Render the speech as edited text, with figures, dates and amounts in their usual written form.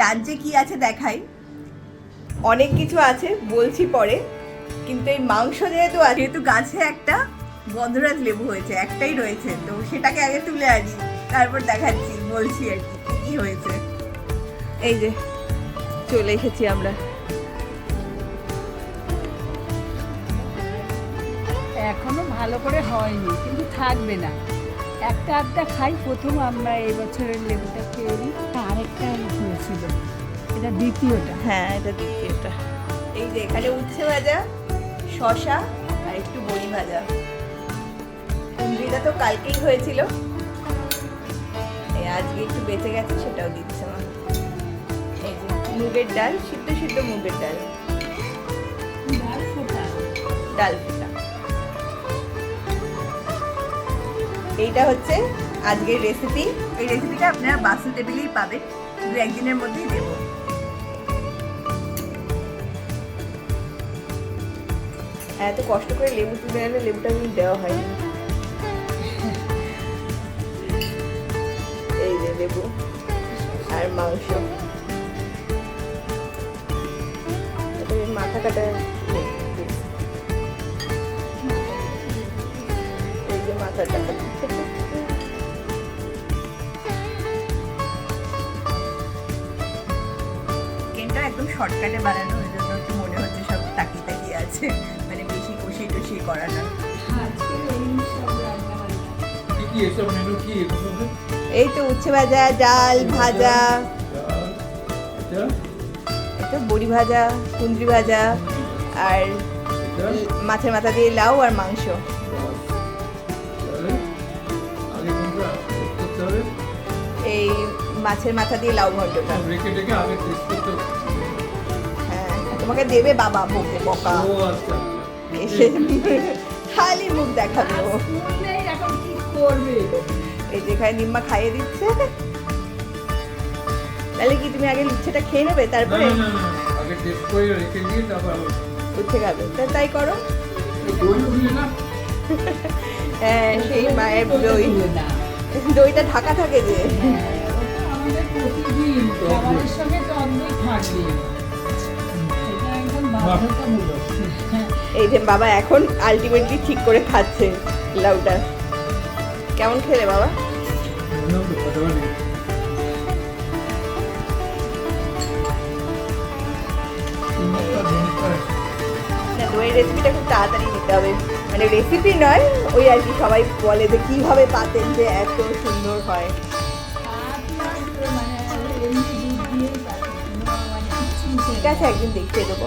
লাঞ্চে কি আছে দেখাই। অনেক কিছু আছে বলছি পরে, কিন্তু এই মাংস যেহেতু আছে, যেহেতু গাছে একটা গন্ধরাজ লেবু হয়েছে, একটাই রয়েছে, তো সেটাকে আগে তুলে আনি, তারপর দেখাচ্ছি, বলছি আর কি কি হয়েছে। এই যে চলে এসেছি আমরা। এখনো ভালো করে হয়নি, কিন্তু থাকবে না, একটা আধটা খাই। প্রথম আমরা এই বছরের লেবুটা খেয়ে নিই। আরেকটা হয়েছিল, এটা দ্বিতীয়টা। হ্যাঁ, এটা দ্বিতীয়টা। এই যে এখানে উচ্ছে ভাজা, শসা আর একটু বড়ি ভাজা। কুমড়িটা তো কালকেই হয়েছিল, এই আজকে একটু বেঁচে গেছে, সেটাও দিচ্ছে মা। এই যে মুগের ডাল, সিদ্ধ সিদ্ধ মুগের ডাল, ডাল ফোটা। ডাল ফোটা। এইটা হচ্ছে আজকের রেসিপি। এই রেসিপিটা আপনারা বাসু টেবিলেই পাবেন, 2-1 দিনের মধ্যেই দেবো। এত কষ্ট করে লেবু তুলে আনলে লেবুটা কিন্তু দেওয়া হয়নি। এই যে লেবু আর মাংস, মাথা কাটা, এই যে মাথাটা। চিকেনটা একদম শর্টকাটে বানানো, ওই জন্য একটু মনে হচ্ছে সব তাকিয়ে তাকিয়ে আছে, মানে বেশি কষিয়ে টষিয়ে করা না। এই তো উচ্ছে ভাজা, ডাল ভাজা, একটা বড়ি ভাজা, কুঁদরি ভাজা, আর মাছের মাথা দিয়ে লাউ আর মাংস। এই মাছের মাথা দিয়ে লাউ ঘন্টটা। হ্যাঁ, তোমাকে দেবে বাবা, বকে বকা এসে খালি মুখ দেখাবে ও। এখন কি করবে? এই যেখানে নিম্মা খাইয়ে দিচ্ছে, তাহলে কি তুমি আগে লুচ্ছেটা খেয়ে নেবে, তারপরে উঠে খাবে? তাই করো। হ্যাঁ, সেই মায়ের দই, দইটা ঢাকা থাকে যে। আমাদের প্রতিদিন খাবারের সঙ্গে টক দই থাকবে, এটা একদম বাধ্যতামূলক। এই যে বাবা এখন আলটিমেটলি ঠিক করে খাচ্ছে লাউটা। কেমন খেলে বাবা? দইয়ের রেসিপিটা খুব তাড়াতাড়ি দিতে হবে, মানে রেসিপি নয়, ওই আর কি সবাই বলে যে কিভাবে পাতেন যে এত সুন্দর হয়। ঠিক আছে, একদিন দেখিয়ে দেবো।